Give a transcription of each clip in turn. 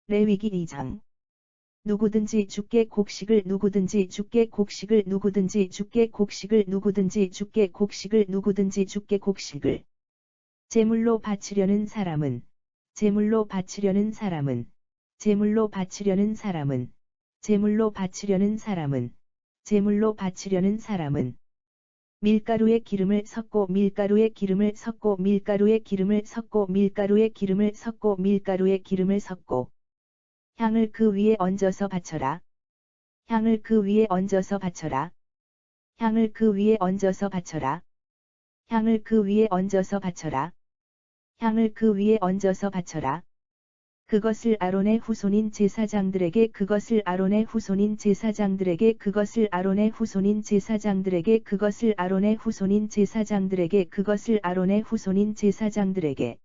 레위기 2장. 누구든지 주께 곡식을 누구든지 주께 곡식을 누구든지 주께 곡식을 누구든지 주께 곡식을 누구든지 주께 곡식을 제물로 바치려는 사람은 제물로 바치려는 사람은 제물로 바치려는 사람은 제물로 바치려는 사람은 제물로 바치려는 사람은 밀가루에 기름을 섞고 밀가루에 기름을 섞고 밀가루에 기름을 섞고 밀가루에 기름을 섞고 밀가루에 기름을 섞고 향을 그 위에 얹어서 바쳐라. 향을 그 위에 얹어서 바쳐라. 향을 그 위에 얹어서 바쳐라. 향을 그 위에 얹어서 바쳐라. 향을 그 위에 얹어서 바쳐라. 그것을 아론의 후손인 제사장들에게 그것을 아론의 후손인 제사장들에게 그것을 아론의 후손인 제사장들에게 그것을 아론의 후손인 제사장들에게 그것을 아론의 후손인 제사장들에게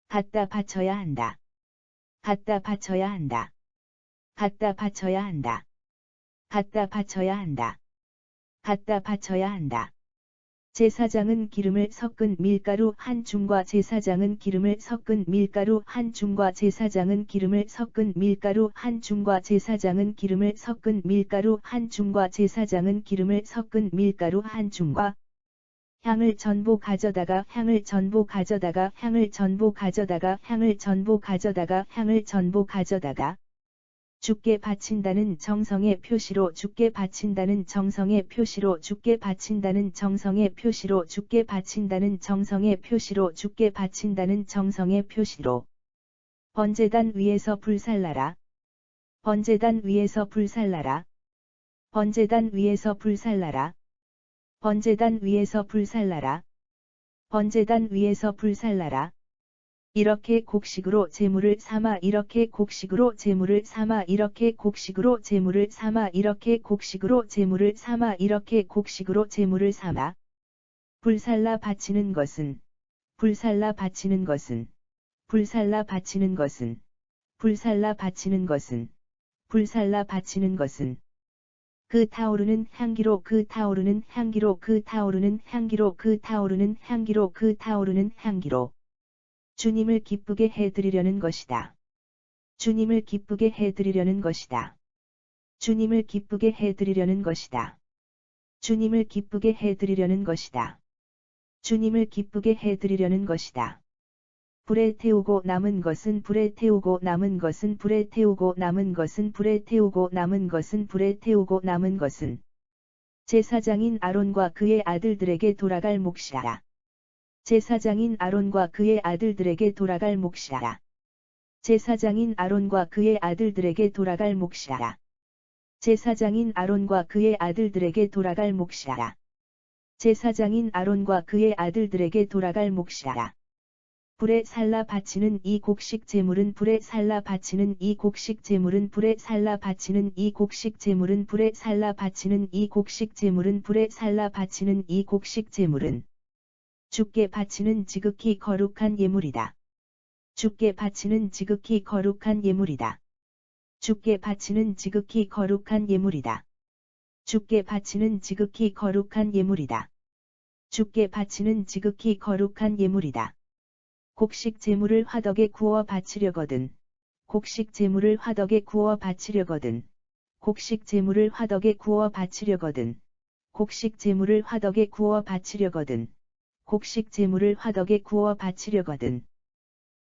갖다 바쳐야 한다. 갖다 바쳐야 한다. 갖다 바쳐야 한다. 갖다 바쳐야 한다. 갖다 바쳐야 한다. 제사장은 기름을 섞은 밀가루 한 중과 제사장은 기름을 섞은 밀가루 한 중과 제사장은 기름을 섞은 밀가루 한 중과 제사장은 기름을 섞은 밀가루 한 중과 제사장은 기름을 섞은 밀가루 한 중과 향을 전부 가져다가 향을 전부 가져다가 향을 전부 가져다가 향을 전부 가져다가 향을 전부 가져다가 주께 바친다는 정성의 표시로 주께 바친다는 정성의 표시로 주께 바친다는 정성의 표시로 주께 바친다는 정성의 표시로 주께 바친다는 정성의 표시로 번제단 위에서 불살라라. 번제단 위에서 불살라라. 번제단 위에서 불살라라. 번제단 위에서 불살라라. 번제단 위에서 불살라라. 이렇게 곡식으로 제물을 삼아 이렇게 곡식으로 제물을 삼아 이렇게 곡식으로 제물을 삼아 이렇게 곡식으로 제물을 삼아 이렇게 곡식으로 제물을 삼아 불살라 바치는 것은 불살라 바치는 것은 불살라 바치는 것은 불살라 바치는 것은 불살라 바치는 것은 그 타오르는 향기로 그 타오르는 향기로 그 타오르는 향기로 그 타오르는 향기로 그 타오르는 향기로 주님을 기쁘게 해드리려는 것이다. 주님을 기쁘게 해드리려는 것이다. 주님을 기쁘게 해드리려는 것이다. 주님을 기쁘게 해드리려는 것이다. 주님을 기쁘게 해드리려는 것이다. 불에 태우고 남은 것은 불에 태우고 남은 것은 불에 태우고 남은 것은 불에 태우고 남은 것은 불에 태우고 남은 것은 제사장인 아론과 그의 아들들에게 돌아갈 몫이라. 제사장인 아론과 그의 아들들에게 돌아갈 몫이라. 제사장인 아론과 그의 아들들에게 돌아갈 몫이라. 제사장인 아론과 그의 아들들에게 돌아갈 몫이라. 제사장인 아론과 그의 아들들에게 돌아갈 몫이라. 불에 살라 바치는 이 곡식 제물은 불에 살라 바치는 이 곡식 제물은 불에 살라 바치는 이 곡식 제물은 불에 살라 바치는 이 곡식 제물은 불에 살라 바치는 이 곡식 제물은 주께 바치는 지극히 거룩한 예물이다. 주께 바치는 지극히 거룩한 예물이다. 주께 바치는 지극히 거룩한 예물이다. 주께 바치는 지극히 거룩한 예물이다. 주께 바치는 지극히 거룩한 예물이다. 곡식 제물을 화덕에 구워 바치려거든. 곡식 제물을 화덕에 구워 바치려거든. 곡식 제물을 화덕에 구워 바치려거든. 곡식 제물을 화덕에 구워 바치려거든. 곡식 제물을 화덕에 구워 바치려거든.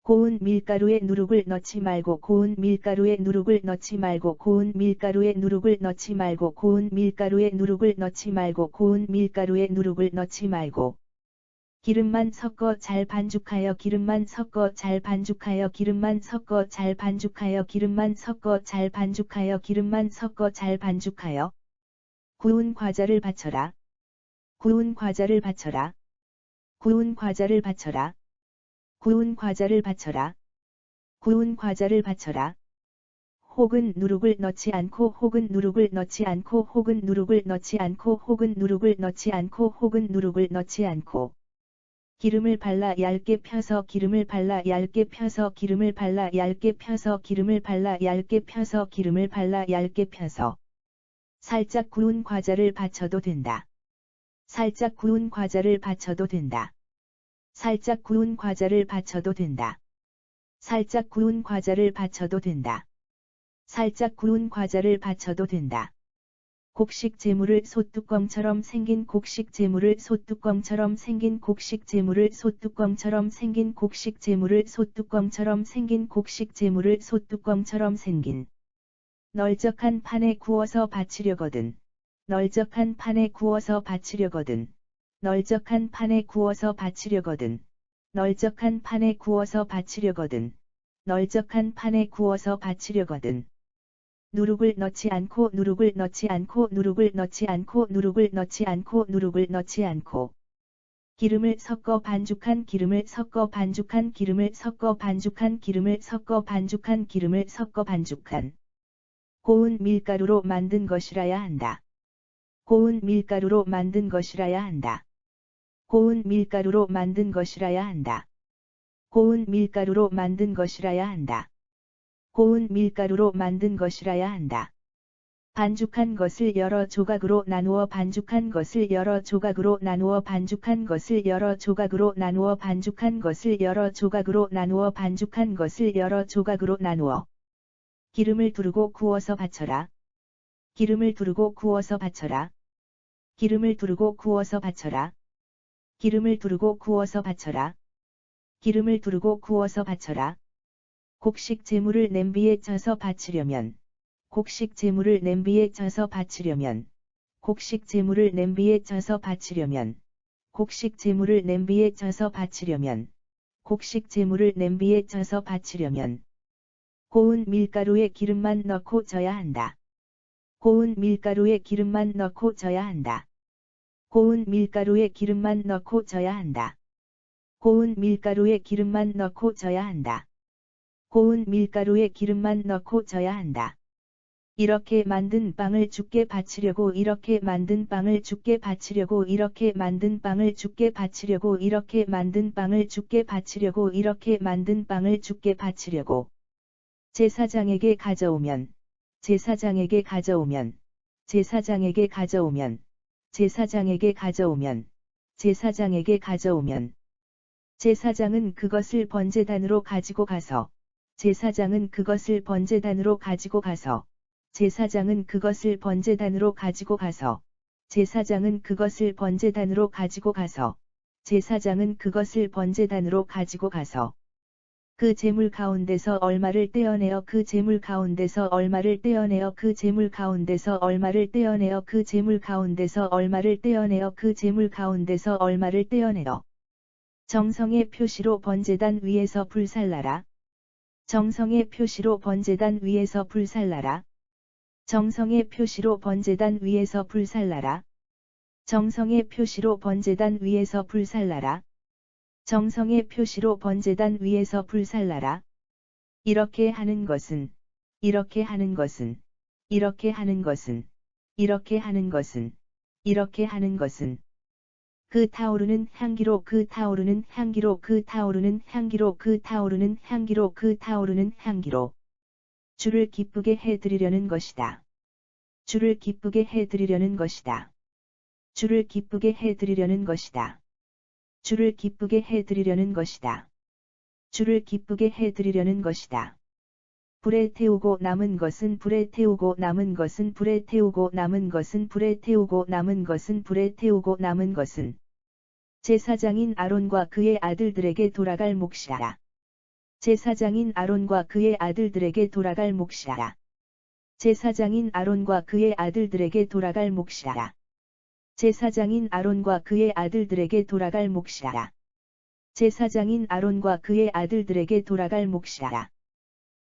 고운 밀가루에 누룩을 넣지 말고 고운 밀가루에 누룩을 넣지 말고 고운 밀가루에 누룩을 넣지 말고 고운 밀가루에 누룩을 넣지 말고 고운 밀가루에 누룩을 넣지 말고 기름만 섞어 잘 반죽하여 기름만 섞어 잘 반죽하여 기름만 섞어 잘 반죽하여 기름만 섞어 잘 반죽하여 기름만 섞어 잘 반죽하여 구운 과자를 바쳐라. 구운 과자를 바쳐라. 구운 과자를 바쳐라. 구운 과자를 바쳐라. 구운 과자를 바쳐라. 혹은 누룩을 넣지 않고 혹은 누룩을 넣지 않고 혹은 누룩을 넣지 않고 혹은 누룩을 넣지 않고 혹은 누룩을 넣지 않고 기름을 발라 얇게 펴서 기름을 발라 얇게 펴서 기름을 발라 얇게 펴서 기름을 발라 얇게 펴서 기름을 발라 얇게 펴서 살짝 구운 과자를 바쳐도 된다. 살짝 구운 과자를 바쳐도 된다. 살짝 구운 과자를 바쳐도 된다. 살짝 구운 과자를 바쳐도 된다. 살짝 구운 과자를 바쳐도 된다. 곡식 재물을 소뚜껑처럼 생긴 곡식 재물을 소뚜껑처럼 생긴 곡식 재물을 소뚜껑처럼 생긴 곡식 재물을 소뚜껑처럼 생긴 곡식 재물을 소뚜껑처럼 생긴 널쩍한 판에 구워서 바치려거든. 널쩍한 판에 구워서 바치려거든. 널쩍한 판에 구워서 바치려거든. 널쩍한 판에 구워서 바치려거든. 널쩍한 판에 구워서 바치려거든. 누룩을 넣지 않고 누룩을 넣지 않고 누룩을 넣지 않고 누룩을 넣지 않고 누룩을 넣지 않고 기름을 섞어 반죽한 기름을 섞어 반죽한 기름을 섞어 반죽한 기름을 섞어 반죽한 기름을 섞어 반죽한 고운 밀가루로 만든 것이라야 한다. 고운 밀가루로 만든 것이라야 한다. 고운 밀가루로 만든 것이라야 한다. 고운 밀가루로 만든 것이라야 한다. 고운 밀가루로 만든 것이라야 한다. 반죽한 것을 여러 조각으로 나누어 반죽한 것을 여러 조각으로 나누어 반죽한 것을 여러 조각으로 나누어 반죽한 것을 여러 조각으로 나누어 반죽한 것을 여러 조각으로 나누어 기름을 두르고 구워서 바쳐라. 기름을 두르고 구워서 바쳐라. 기름을 두르고 구워서 바쳐라. 기름을 두르고 구워서 바쳐라. 기름을 두르고 구워서 바쳐라. 곡식 재물을 냄비에 쪄서 바치려면 곡식 재물을 냄비에 쪄서 바치려면 곡식 재물을 냄비에 쪄서 바치려면 곡식 재물을 냄비에 쪄서 바치려면 곡식 재물을 냄비에 쪄서 바치려면 고운 밀가루에 기름만 넣고 쪄야 한다. 고운 밀가루에 기름만 넣고 쪄야 한다. 고운 밀가루에 기름만 넣고 쪄야 한다. 고운 밀가루에 기름만 넣고 쪄야 한다. 고운 밀가루에 기름만 넣고 쪄야 한다. 이렇게 만든 빵을 주께 바치려고 이렇게 만든 빵을 주께 바치려고 이렇게 만든 빵을 주께 바치려고 이렇게 만든 빵을 주께 바치려고 이렇게 만든 빵을 주께 바치려고 제사장에게 가져오면 제사장에게 가져오면 제사장에게 가져오면 제사장에게 가져오면 제사장에게 가져오면 제사장은 그것을 번제단으로 가지고 가서 제사장은 그것을 번제단으로 가지고 가서 제사장은 그것을 번제단으로 가지고 가서 제사장은 그것을 번제단으로 가지고 가서 제사장은 그것을 번제단으로 가지고 가서 그 제물 가운데서 얼마를 떼어내어 그 제물 가운데서 얼마를 떼어내어 그 제물 가운데서 얼마를 떼어내어 그 제물 가운데서 얼마를 떼어내어 그 제물 가운데서 얼마를 떼어내어 정성의 표시로 번제단 위에서 불살라라. 정성의 표시로 번제단 위에서 불살라라. 정성의 표시로 번제단 위에서 불살라라. 정성의 표시로 번제단 위에서 불살라라. 정성의 표시로 번제단 위에서 불살라라. 이렇게 하는 것은 이렇게 하는 것은 이렇게 하는 것은 이렇게 하는 것은 이렇게 하는 것은 그 타오르는 향기로 그 타오르는 향기로 그 타오르는 향기로 그 타오르는 향기로 그 타오르는 향기로 주를 기쁘게 해드리려는 것이다. 주를 기쁘게 해드리려는 것이다. 주를 기쁘게 해드리려는 것이다. 주를 기쁘게 해드리려는 것이다. 주를 기쁘게 해드리려는 것이다. 불에 태우고 남은 것은 불에 태우고 남은 것은 불에 태우고 남은 것은 불에 태우고 남은 것은 불에 태우고 남은 것은 제사장인 아론과 그의 아들들에게 돌아갈 몫이라. 제사장인 아론과 그의 아들들에게 돌아갈 몫이라. 제사장인 아론과 그의 아들들에게 돌아갈 몫이라. 제사장인 아론과 그의 아들들에게 돌아갈 몫이라. 제사장인 아론과 그의 아들들에게 돌아갈 몫이라.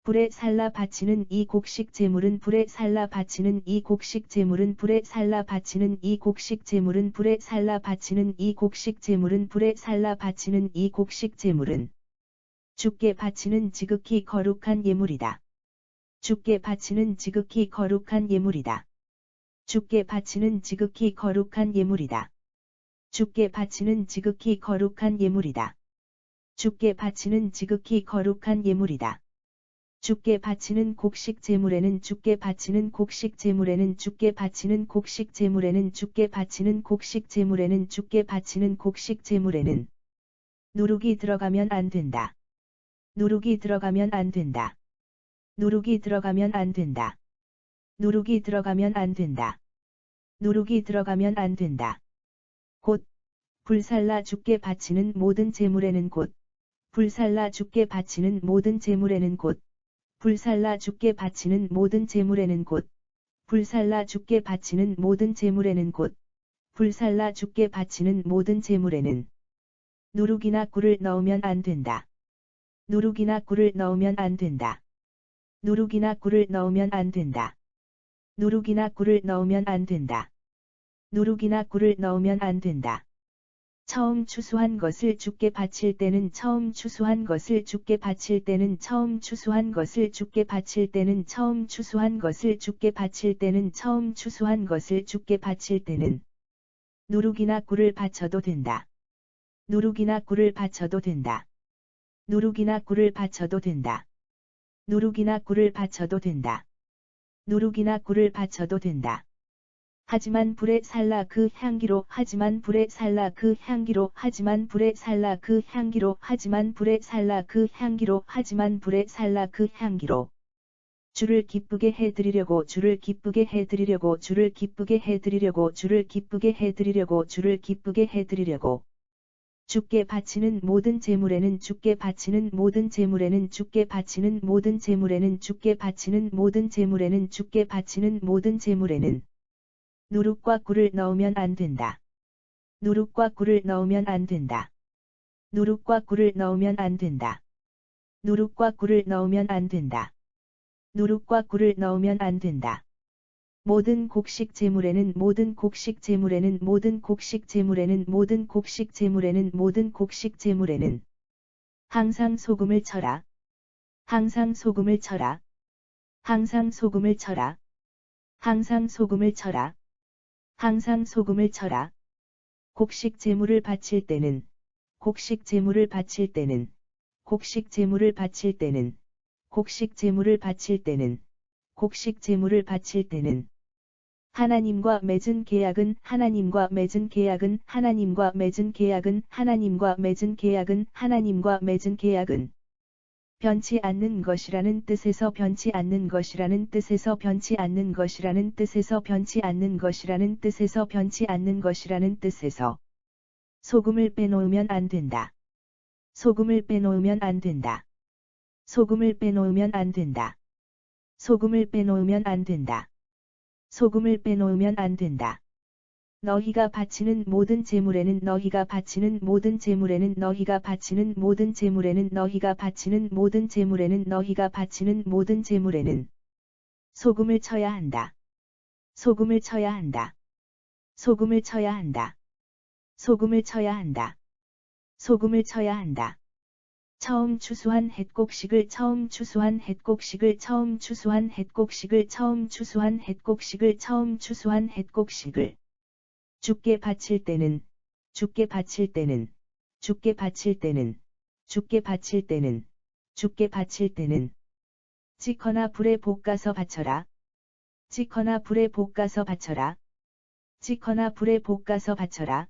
불에 살라 바치는 이 곡식 제물은 불에 살라 바치는 이 곡식 제물은 불에 살라 바치는 이 곡식 제물은 불에 살라 바치는 이 곡식 제물은 불에 살라 바치는 이 곡식 제물은 주께 바치는 지극히 거룩한 예물이다. 주께 바치는 지극히 거룩한 예물이다. 주께 바치는 지극히 거룩한 예물이다. 주께 바치는 지극히 거룩한 예물이다. 주께 바치는 지극히 거룩한 예물이다. 주께 바치는 곡식 제물에는 주께 바치는 곡식 제물에는 주께 바치는 곡식 제물에는 주께 바치는 곡식 제물에는 주께 바치는 곡식 제물에는 누룩이 들어가면 안 된다. 누룩이 들어가면 안 된다. 누룩이 들어가면 안 된다. 누룩이 들어가면 안 된다. 누룩이 들어가면 안 된다. 곧 불살라 주께 바치는 모든 제물에는 곧 불살라 주께 바치는 모든 제물에는 곧 불살라 주께 바치는 모든 제물에는 곧 불살라 주께 바치는 모든 제물에는 곧 불살라 주께 바치는 모든 제물에는 누룩이나 꿀을 넣으면 안 된다. 누룩이나 꿀을 넣으면 안 된다. 누룩이나 꿀을 넣으면 안 된다. 누룩이나 꿀을 넣으면 안 된다. 누룩이나 꿀을 넣으면 안 된다. 처음 추수한 것을 주께 바칠 때는 처음 추수한 것을 주께 바칠 때는 처음 추수한 것을 주께 바칠 때는 처음 추수한 것을 주께 바칠 때는 처음 추수한 것을 주께 바칠 때는 누룩이나 꿀을 바쳐도 된다. 누룩이나 꿀을 바쳐도 된다. 누룩이나 꿀을 바쳐도 된다. 누룩이나 꿀을 바쳐도 된다. 누룩이나 꿀을 바쳐도 된다. 하지만 불에 살라 그 향기로 하지만 불에 살라 그 향기로 하지만 불에 살라 그 향기로 하지만 불에 살라 그 향기로 하지만 불에 살라 그 향기로 주를 기쁘게 해드리려고 주를 기쁘게 해드리려고 주를 기쁘게 해드리려고 주를 기쁘게 해드리려고 주를 기쁘게 해드리려고 주께 바치는 모든 제물에는 주께 바치는 모든 제물에는 주께 바치는 모든 제물에는 주께 바치는 모든 제물에는 주께 바치는 모든 제물에는 누룩과 꿀을 넣으면 안 된다. 누룩과 꿀을 넣으면 안 된다. 누룩과 꿀을 넣으면 안 된다. 누룩과 꿀을 넣으면 안 된다. 누룩과 꿀을 넣으면 안 된다. 모든 곡식 제물에는 모든 곡식 제물에는 모든 곡식 제물에는 모든 곡식 제물에는 모든 곡식 제물에는 항상 소금을 쳐라. 항상 소금을 쳐라. 항상 소금을 쳐라. 항상 소금을 쳐라. 항상 소금을 쳐라. 곡식 제물을 바칠 때는 곡식 제물을 바칠 때는 곡식 제물을 바칠 때는 곡식 제물을 바칠 때는 곡식 제물을 바칠 때는 하나님과 맺은 계약은 하나님과 맺은 계약은 하나님과 맺은 계약은 하나님과 맺은 계약은 하나님과 맺은 계약은 변치 않는 것이라는 뜻에서 변치 않는 것이라는 뜻에서 변치 않는 것이라는 뜻에서 변치 않는 것이라는 뜻에서 변치 않는 것이라는 뜻에서 소금을 빼놓으면 안 된다. 소금을 빼놓으면 안 된다. 소금을 빼놓으면 안 된다. 소금을 빼놓으면 안 된다. 소금을 빼놓으면 안 된다. 너희가 바치는 모든 제물에는 너희가 바치는 모든 제물에는 너희가 바치는 모든 제물에는 너희가 바치는 모든 제물에는 너희가 바치는 모든 제물에는 소금을 쳐야 한다. 소금을 쳐야 한다. 소금을 쳐야 한다. 소금을 쳐야 한다. 소금을 쳐야 한다. 처음 추수한 햇곡식을 처음 추수한 햇곡식을 처음 추수한 햇곡식을 처음 추수한 햇곡식을 처음 추수한 햇곡식을 주께 바칠 때는 주께 바칠 때는 주께 바칠 때는 주께 바칠 때는 주께 바칠 때는 찍거나 불에 볶아서 바쳐라. 찍거나 불에 볶아서 바쳐라. 찍거나 불에 볶아서 바쳐라.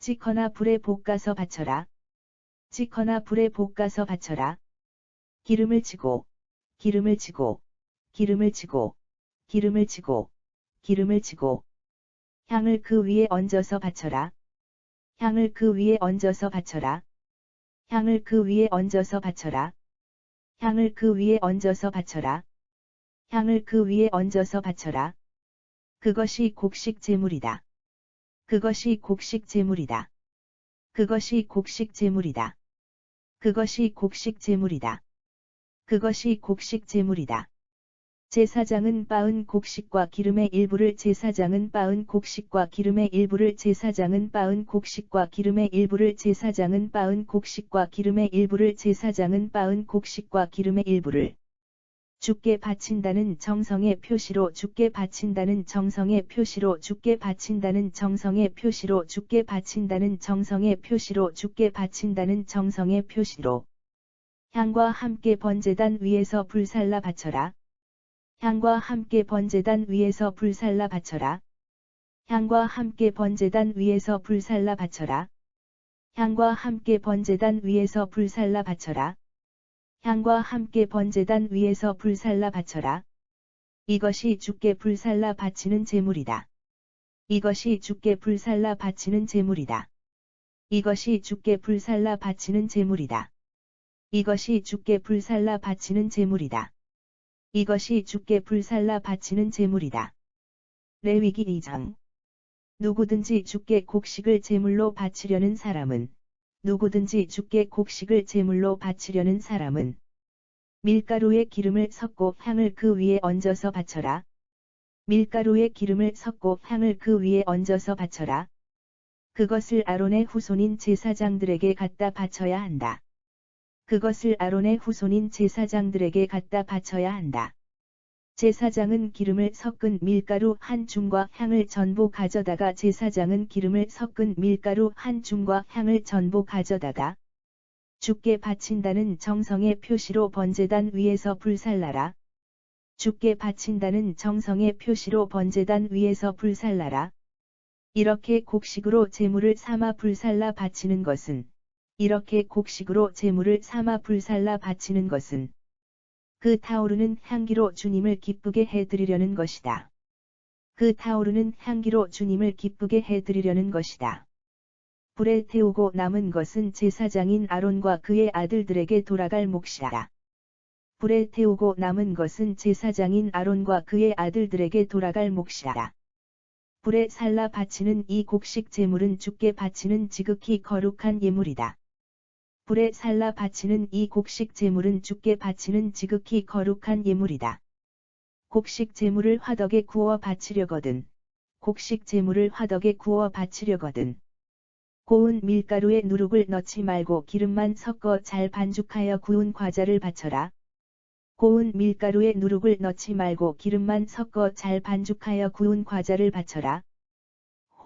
찍거나 불에 볶아서 바쳐라. 찍거나 불에 볶아서 바쳐라. 기름을 치고 기름을 치고 기름을 치고 기름을 치고 기름을 치고 향을 그 위에 얹어서 바쳐라. 향을 그 위에 얹어서 바쳐라. 향을 그 위에 얹어서 바쳐라. 향을 그 위에 얹어서 바쳐라. 향을 그 위에 얹어서 바쳐라. 그것이 곡식 제물이다. 그것이 곡식 제물이다. 그것이 곡식 제물이다. 그것이 곡식 제물이다. 그것이 곡식 제물이다. 제사장은 빻은 곡식과 기름의 일부를 제사장은 빻은 곡식과 기름의 일부를 제사장은 빻은 곡식과 기름의 일부를 제사장은 빻은 곡식과 기름의 일부를 제사장은 빻은 곡식과 기름의 일부를 주께 바친다는 정성의 표시로 주께 바친다는 정성의 표시로 주께 바친다는 정성의 표시로 주께 바친다는 정성의 표시로 주께 바친다는 정성의 표시로 향과 함께 번제단 위에서 불살라 바쳐라. 향과 함께 번제단 위에서 불살라 바쳐라. 향과 함께 번제단 위에서 불살라 바쳐라. 향과 함께 번제단 위에서 불살라 바쳐라. 향과 함께 번제단 위에서 불살라 바쳐라. 이것이 주께 불살라 바치는 제물이다. 이것이 주께 불살라 바치는 제물이다. 이것이 주께 불살라 바치는 제물이다. 이것이 주께 불살라 바치는 제물이다. 이것이 주께 불살라 바치는 제물이다. 레위기 2장. 누구든지 주께 곡식을 제물로 바치려는 사람은 누구든지 주께 곡식을 제물로 바치려는 사람은 밀가루에 기름을 섞고 향을 그 위에 얹어서 바쳐라. 밀가루에 기름을 섞고 향을 그 위에 얹어서 바쳐라. 그것을 아론의 후손인 제사장들에게 갖다 바쳐야 한다. 그것을 아론의 후손인 제사장들에게 갖다 바쳐야 한다. 제사장은 기름을 섞은 밀가루 한 줌과 향을 전부 가져다가 제사장은 기름을 섞은 밀가루 한 줌과 향을 전부 가져다가 주께 바친다는 정성의 표시로 번제단 위에서 불살라라. 주께 바친다는 정성의 표시로 번제단 위에서 불살라라. 이렇게 곡식으로 제물을 삼아 불살라 바치는 것은 이렇게 곡식으로 제물을 삼아 불살라 바치는 것은 그 타오르는 향기로 주님을 기쁘게 해드리려는 것이다. 그 타오르는 향기로 주님을 기쁘게 해드리려는 것이다. 불에 태우고 남은 것은 제사장인 아론과 그의 아들들에게 돌아갈 몫이다. 불에 태우고 남은 것은 제사장인 아론과 그의 아들들에게 돌아갈 몫이다. 불에 살라 바치는 이 곡식 제물은 주께 바치는 지극히 거룩한 예물이다. 불에 살라 바치는 이 곡식 제물은 주께 바치는 지극히 거룩한 예물이다. 곡식 제물을 화덕에 구워 바치려거든. 곡식 제물을 화덕에 구워 바치려거든. 고운 밀가루에 누룩을 넣지 말고 기름만 섞어 잘 반죽하여 구운 과자를 바쳐라. 고운 밀가루에 누룩을 넣지 말고 기름만 섞어 잘 반죽하여 구운 과자를 바쳐라.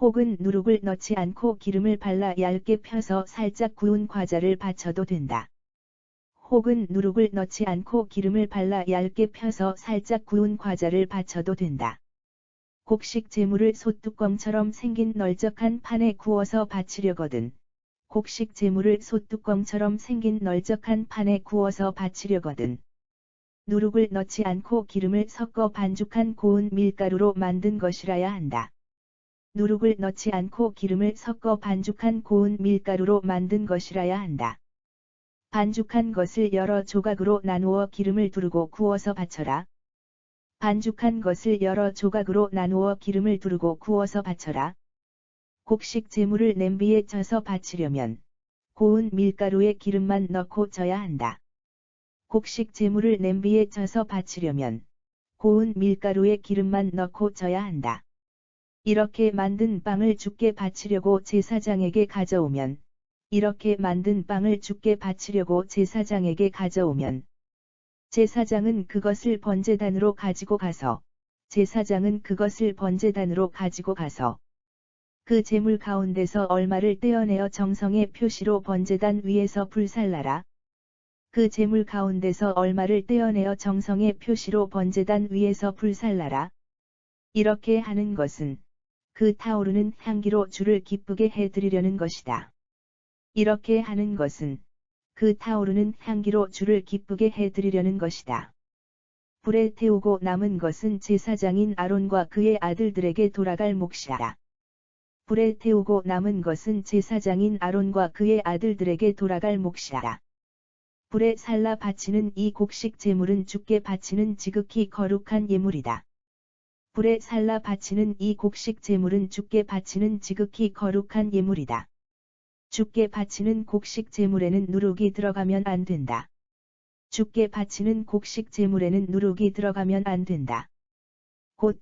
혹은 누룩을 넣지 않고 기름을 발라 얇게 펴서 살짝 구운 과자를 바쳐도 된다. 혹은 누룩을 넣지 않고 기름을 발라 얇게 펴서 살짝 구운 과자를 바쳐도 된다. 곡식 제물을 솥뚜껑처럼 생긴 널쩍한 판에 구워서 바치려거든. 곡식 제물을 솥뚜껑처럼 생긴 널쩍한 판에 구워서 바치려거든. 누룩을 넣지 않고 기름을 섞어 반죽한 고운 밀가루로 만든 것이라야 한다. 누룩을 넣지 않고 기름을 섞어 반죽한 고운 밀가루로 만든 것이라야 한다. 반죽한 것을 여러 조각으로 나누어 기름을 두르고 구워서 바쳐라. 반죽한 것을 여러 조각으로 나누어 기름을 두르고 구워서 바쳐라. 곡식 제물을 냄비에 쪄서 바치려면 고운 밀가루에 기름만 넣고 쪄야 한다. 곡식 제물을 냄비에 쪄서 바치려면 고운 밀가루에 기름만 넣고 쪄야 한다. 이렇게 만든 빵을 주께 바치려고 제사장에게 가져오면 이렇게 만든 빵을 주께 바치려고 제사장에게 가져오면 제사장은 그것을 번제단으로 가지고 가서 제사장은 그것을 번제단으로 가지고 가서 그 제물 가운데서 얼마를 떼어내어 정성의 표시로 번제단 위에서 불살라라. 그 제물 가운데서 얼마를 떼어내어 정성의 표시로 번제단 위에서 불살라라. 이렇게 하는 것은 그 타오르는 향기로 주를 기쁘게 해드리려는 것이다. 이렇게 하는 것은 그 타오르는 향기로 주를 기쁘게 해드리려는 것이다. 불에 태우고 남은 것은 제사장인 아론과 그의 아들들에게 돌아갈 몫이다. 불에 태우고 남은 것은 제사장인 아론과 그의 아들들에게 돌아갈 몫이다. 불에 살라 바치는 이 곡식 제물은 주께 바치는 지극히 거룩한 예물이다. 불에 살라 바치는 이 곡식 제물은 주께 바치는 지극히 거룩한 예물이다. 주께 바치는 곡식 제물에는 누룩이 들어가면 안 된다. 주께 바치는 곡식 제물에는 누룩이 들어가면 안 된다. 곧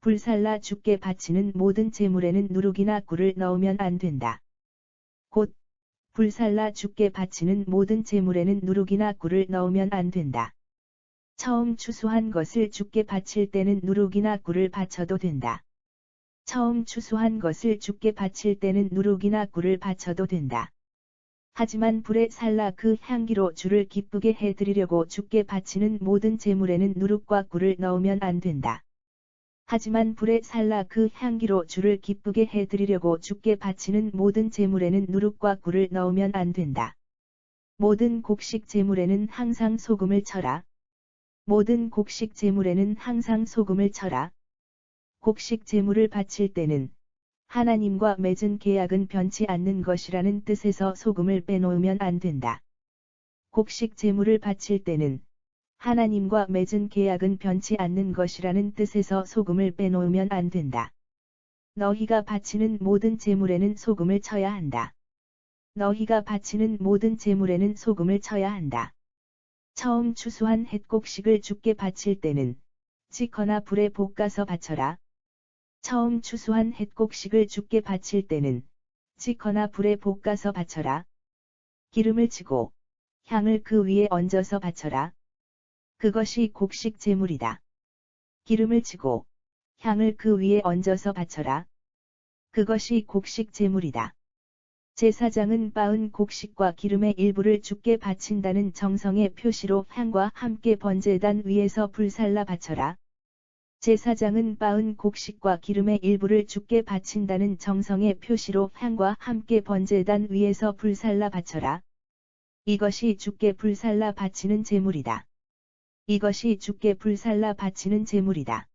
불살라 주께 바치는 모든 제물에는 누룩이나 꿀을 넣으면 안 된다. 곧 불살라 주께 바치는 모든 제물에는 누룩이나 꿀을 넣으면 안 된다. 처음 추수한 것을 주께 바칠 때는 누룩이나 꿀을 바쳐도 된다. 처음 추수한 것을 주께 바칠 때는 누룩이나 꿀을 바쳐도 된다. 하지만 불에 살라 그 향기로 주를 기쁘게 해드리려고 주께 바치는 모든 제물에는 누룩과 꿀을 넣으면 안 된다. 하지만 불에 살라 그 향기로 주를 기쁘게 해드리려고 주께 바치는 모든 제물에는 누룩과 꿀을 넣으면 안 된다. 모든 곡식 제물에는 항상 소금을 쳐라. 모든 곡식 제물에는 항상 소금을 쳐라. 곡식 제물을 바칠 때는 하나님과 맺은 계약은 변치 않는 것이라는 뜻에서 소금을 빼놓으면 안 된다. 곡식 제물을 바칠 때는 하나님과 맺은 계약은 변치 않는 것이라는 뜻에서 소금을 빼놓으면 안 된다. 너희가 바치는 모든 제물에는 소금을 쳐야 한다. 너희가 바치는 모든 제물에는 소금을 쳐야 한다. 처음 추수한 햇곡식을 주께 바칠 때는 찌거나 불에 볶아서 바쳐라. 처음 추수한 햇곡식을 주께 바칠 때는 찌거나 불에 볶아서 바쳐라. 기름을 치고 향을 그 위에 얹어서 바쳐라. 그것이 곡식 제물이다. 기름을 치고 향을 그 위에 얹어서 바쳐라. 그것이 곡식 제물이다. 제사장은 빻은 곡식과 기름의 일부를 주께 바친다는 정성의 표시로 향과 함께 번제단 위에서 불살라 바쳐라. 제사장은 빻은 곡식과 기름의 일부를 주께 바친다는 정성의 표시로 향과 함께 번제단 위에서 불살라 바쳐라. 이것이 주께 불살라 바치는 제물이다. 이것이 주께 불살라 바치는 제물이다.